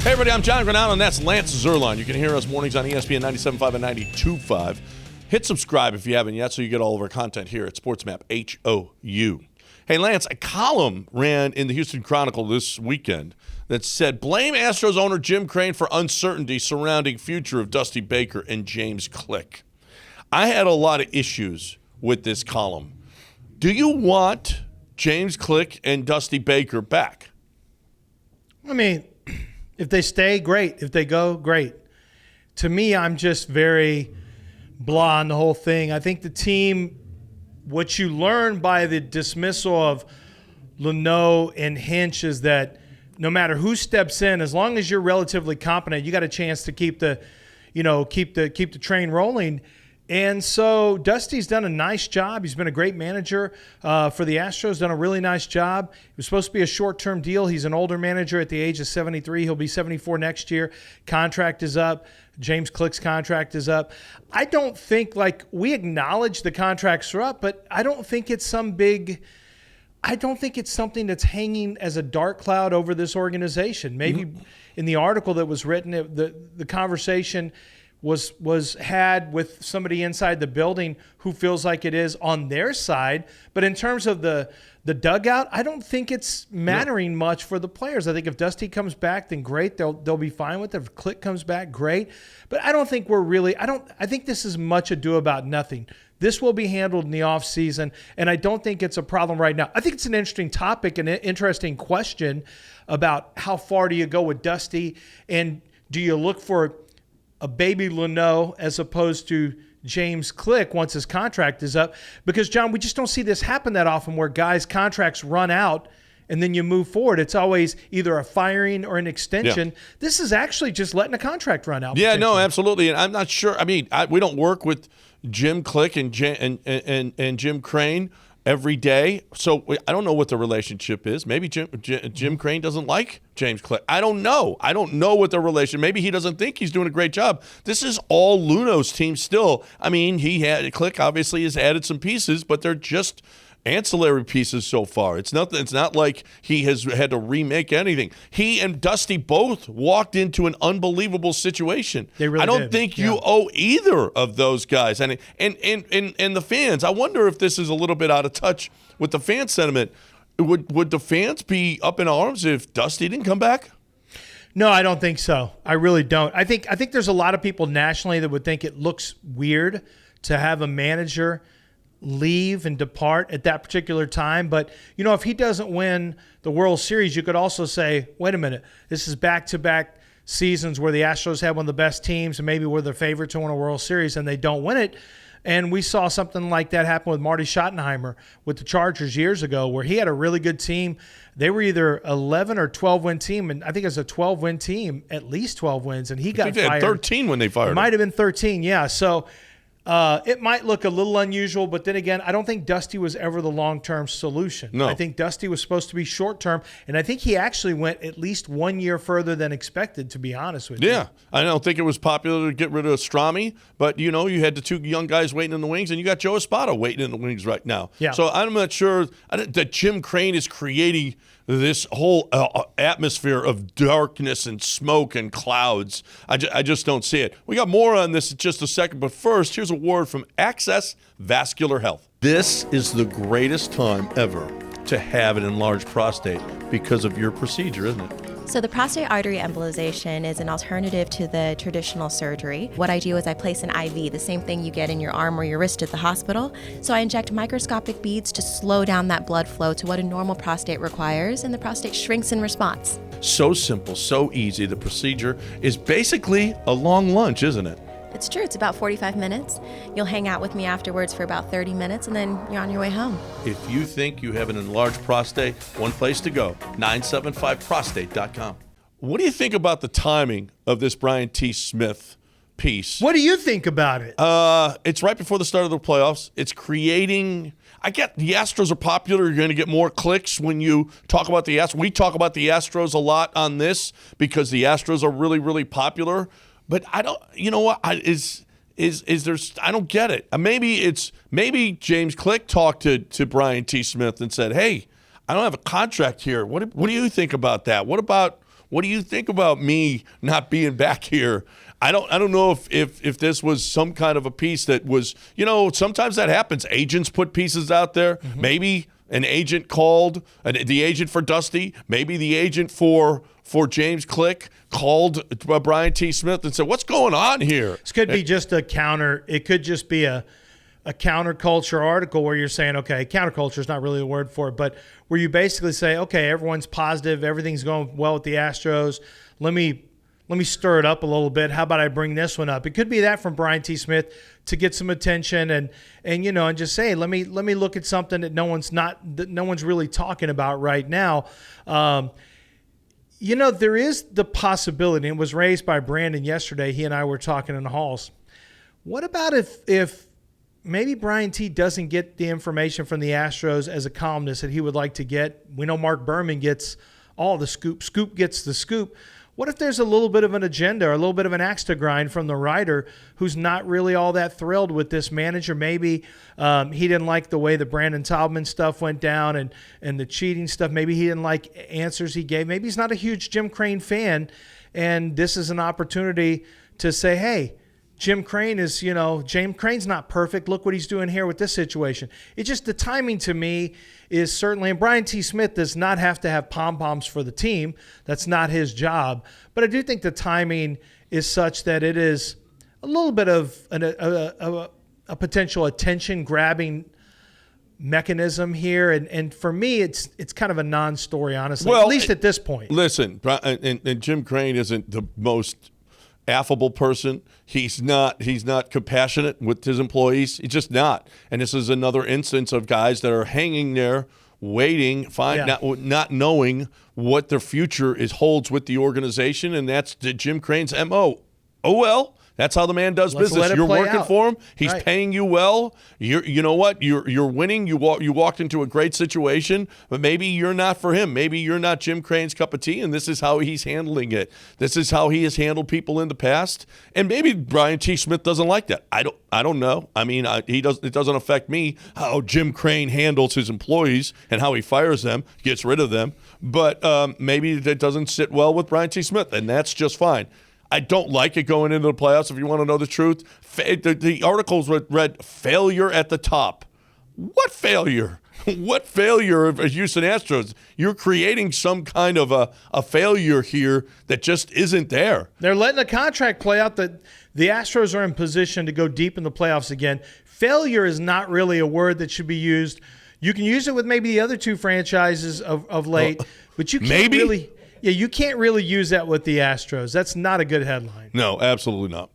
Hey, everybody, I'm John Granado, and that's Lance Zerline. You can hear us mornings on ESPN 97.5 and 92.5. Hit subscribe if you haven't yet so you get all of our content here at SportsMap HOU. Hey, Lance, a column ran in the Houston Chronicle this weekend that said, blame Astros owner Jim Crane for uncertainty surrounding future of Dusty Baker and James Click. I had a lot of issues with this column. Do you want James Click and Dusty Baker back? I mean, if they stay, great. If they go, great. To me, I'm just very blah on the whole thing. I think the team, what you learn by the dismissal of Leno and Hinch is that no matter who steps in, as long as you're relatively competent, you got a chance to keep the train rolling. And so Dusty's done a nice job. He's been a great manager for the Astros, done a really nice job. It was supposed to be a short-term deal. He's an older manager at the age of 73. He'll be 74 next year. Contract is up. James Click's contract is up. I don't think, we acknowledge the contracts are up, but I don't think it's something that's hanging as a dark cloud over this organization. Maybe in the article that was written, the conversation was had with somebody inside the building who feels like it is on their side. But in terms of the dugout, I don't think it's mattering much for the players. I think if Dusty comes back, then great. They'll be fine with it. If Click comes back, great. But I don't think I think this is much ado about nothing. This will be handled in the offseason, and I don't think it's a problem right now. I think it's an interesting topic and an interesting question about how far do you go with Dusty, and do you look for a baby Leno as opposed to James Click once his contract is up? Because, John, we just don't see this happen that often where guys' contracts run out and then you move forward. It's always either a firing or an extension. Yeah. This is actually just letting a contract run out. Yeah, no, absolutely. And I'm not sure. I mean, we don't work with Jim Click and Jim Crane every day. So I don't know what the relationship is. Maybe Jim Crane doesn't like James Click. I don't know. I don't know what the relation. Maybe he doesn't think he's doing a great job. This is all Luno's team still. I mean, Click obviously has added some pieces, but they're just ancillary pieces so far. It's not like he has had to remake anything. He and Dusty both walked into an unbelievable situation. They really I don't think you owe either of those guys. And the fans, I wonder if this is a little bit out of touch with the fan sentiment. Would the fans be up in arms if Dusty didn't come back? No, I don't think so. I really don't. I think there's a lot of people nationally that would think it looks weird to have a manager leave and depart at that particular time. But, if he doesn't win the World Series, you could also say, wait a minute, this is back-to-back seasons where the Astros had one of the best teams and maybe were the favorite to win a World Series and they don't win it. And we saw something like that happen with Marty Schottenheimer with the Chargers years ago where he had a really good team. They were either 11 or 12-win team, and I think it was a 12-win team, at least 12 wins, and he got fired. They had 13 when they fired him. It might have been 13, yeah. So it might look a little unusual, but then again, I don't think Dusty was ever the long-term solution. No. I think Dusty was supposed to be short-term, and I think he actually went at least 1 year further than expected, to be honest with you. Yeah, I don't think it was popular to get rid of Strami, but, you had the two young guys waiting in the wings, and you got Joe Espada waiting in the wings right now. Yeah. So I'm not sure that Jim Crane is creating this whole atmosphere of darkness and smoke and clouds. I just don't see it. We got more on this in just a second, but first, here's a word from Access Vascular Health. This is the greatest time ever to have an enlarged prostate because of your procedure, isn't it? So the prostate artery embolization is an alternative to the traditional surgery. What I do is I place an IV, the same thing you get in your arm or your wrist at the hospital. So I inject microscopic beads to slow down that blood flow to what a normal prostate requires, and the prostate shrinks in response. So simple, so easy. The procedure is basically a long lunch, isn't it? It's true. It's about 45 minutes. You'll hang out with me afterwards for about 30 minutes, and then you're on your way home. If you think you have an enlarged prostate, one place to go, 975prostate.com. What do you think about the timing of this Brian T. Smith piece? What do you think about it? It's right before the start of the playoffs. It's creating... I get the Astros are popular. You're going to get more clicks when you talk about the Astros. We talk about the Astros a lot on this because the Astros are really, really popular. But I don't, you know what, is there, I don't get it. Maybe James Click talked to Brian T. Smith and said, hey, I don't have a contract here. What do you think about that? What about what do you think about me not being back here? I don't know if this was some kind of a piece that was, sometimes that happens. Agents put pieces out there. Mm-hmm. Maybe an agent called, the agent for Dusty, maybe the agent for James Click called Brian T. Smith and said, what's going on here? This could be just a counter. It could just be a counterculture article where you're saying, okay, counterculture is not really a word for it, but where you basically say, okay, everyone's positive, everything's going well with the Astros. Let me stir it up a little bit. How about I bring this one up? It could be that from Brian T. Smith to get some attention and just say, let me look at something that no one's really talking about right now. There is the possibility, and it was raised by Brandon yesterday. He and I were talking in the halls. What about if maybe Brian T. doesn't get the information from the Astros as a columnist that he would like to get? We know Mark Berman gets all the scoop. Scoop gets the scoop. What if there's a little bit of an agenda or a little bit of an axe to grind from the writer who's not really all that thrilled with this manager? Maybe he didn't like the way the Brandon Taubman stuff went down and the cheating stuff. Maybe he didn't like answers he gave. Maybe he's not a huge Jim Crane fan, and this is an opportunity to say, hey, Jim Crane's not perfect. Look what he's doing here with this situation. It's just the timing to me is certainly, and Brian T. Smith does not have to have pom-poms for the team. That's not his job. But I do think the timing is such that it is a little bit of a potential attention-grabbing mechanism here. And for me, it's kind of a non-story, honestly, at least at this point. Listen, and Jim Crane isn't the most affable person. He's not compassionate with his employees. He's just not. And this is another instance of guys that are hanging there waiting, not knowing what their future holds with the organization, and that's Jim Crane's MO. Oh well, that's how the man does business. You're working for him. He's paying you well. You know what? You're winning. You walked into a great situation, but maybe you're not for him. Maybe you're not Jim Crane's cup of tea, and this is how he's handling it. This is how he has handled people in the past, and maybe Brian T. Smith doesn't like that. I don't know. I mean, It doesn't affect me how Jim Crane handles his employees and how he fires them, gets rid of them. But maybe that doesn't sit well with Brian T. Smith, and that's just fine. I don't like it going into the playoffs, if you want to know the truth. The articles read failure at the top. What failure? What failure of Houston Astros? You're creating some kind of a failure here that just isn't there. They're letting the contract play out that the Astros are in position to go deep in the playoffs again. Failure is not really a word that should be used. You can use it with maybe the other two franchises of late, but you can't really... Yeah, you can't really use that with the Astros. That's not a good headline. No, absolutely not.